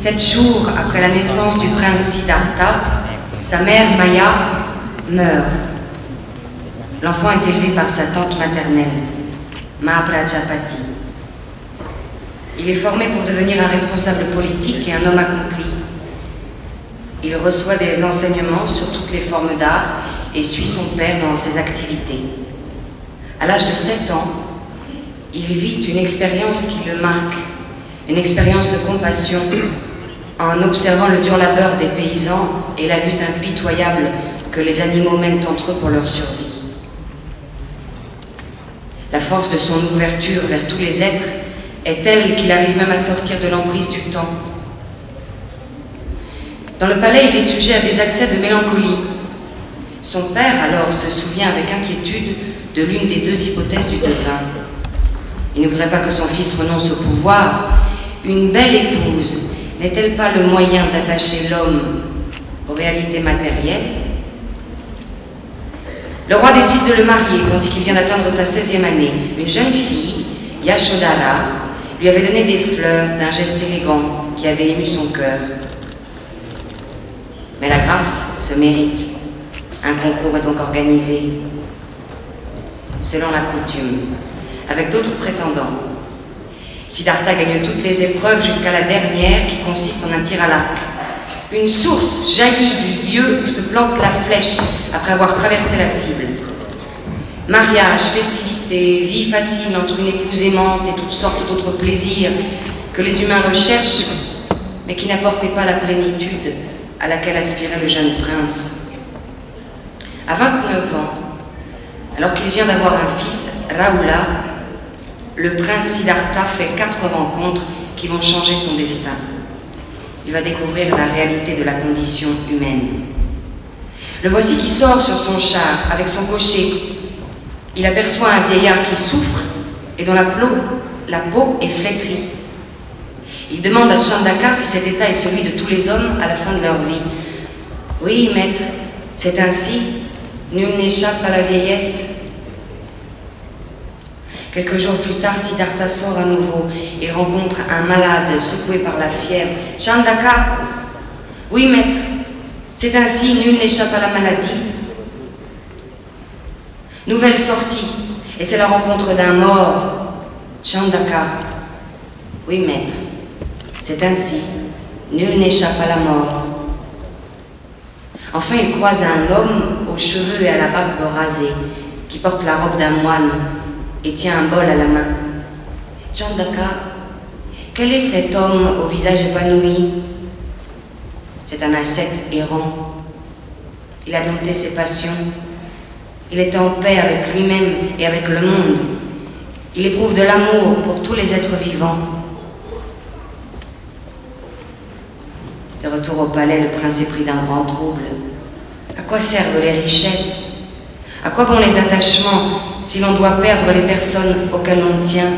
7 jours après la naissance du prince Siddhartha, sa mère Maya meurt. L'enfant est élevé par sa tante maternelle, Mahaprajapati. Il est formé pour devenir un responsable politique et un homme accompli. Il reçoit des enseignements sur toutes les formes d'art et suit son père dans ses activités. À l'âge de 7 ans, il vit une expérience qui le marque, une expérience de compassion, en observant le dur labeur des paysans et la lutte impitoyable que les animaux mènent entre eux pour leur survie. La force de son ouverture vers tous les êtres est telle qu'il arrive même à sortir de l'emprise du temps. Dans le palais, il est sujet à des accès de mélancolie. Son père, alors, se souvient avec inquiétude de l'une des 2 hypothèses du devin. Il ne voudrait pas que son fils renonce au pouvoir. Une belle épouse n'est-elle pas le moyen d'attacher l'homme aux réalités matérielles? Le roi décide de le marier, tandis qu'il vient d'atteindre sa 16e année. Une jeune fille, Yashodhara, lui avait donné des fleurs d'un geste élégant qui avait ému son cœur. Mais la grâce se mérite. Un concours est donc organisé, selon la coutume, avec d'autres prétendants. Siddhartha gagne toutes les épreuves jusqu'à la dernière qui consiste en un tir à l'arc. Une source jaillit du lieu où se plante la flèche après avoir traversé la cible. Mariage, festivités, vie facile entre une épouse aimante et toutes sortes d'autres plaisirs que les humains recherchent, mais qui n'apportaient pas la plénitude à laquelle aspirait le jeune prince. À 29 ans, alors qu'il vient d'avoir un fils, Rahula, le prince Siddhartha fait 4 rencontres qui vont changer son destin. Il va découvrir la réalité de la condition humaine. Le voici qui sort sur son char avec son cocher. Il aperçoit un vieillard qui souffre et dont la peau est flétrie. Il demande à Chandaka si cet état est celui de tous les hommes à la fin de leur vie. « Oui, maître, c'est ainsi. Nul n'échappe à la vieillesse. » Quelques jours plus tard, Siddhartha sort à nouveau. Il rencontre un malade secoué par la fièvre. « Chandaka !»« Oui, maître, c'est ainsi, nul n'échappe à la maladie. » Nouvelle sortie, et c'est la rencontre d'un mort. « Chandaka !»« Oui, maître, c'est ainsi, nul n'échappe à la mort. » Enfin, il croise un homme aux cheveux et à la barbe rasée, qui porte la robe d'un moine et tient un bol à la main. « Chandaka, quel est cet homme au visage épanoui ?» C'est un ascète errant. Il a dompté ses passions. Il est en paix avec lui-même et avec le monde. Il éprouve de l'amour pour tous les êtres vivants. De retour au palais, le prince est pris d'un grand trouble. À quoi servent les richesses? À quoi bon les attachements si l'on doit perdre les personnes auxquelles on tient?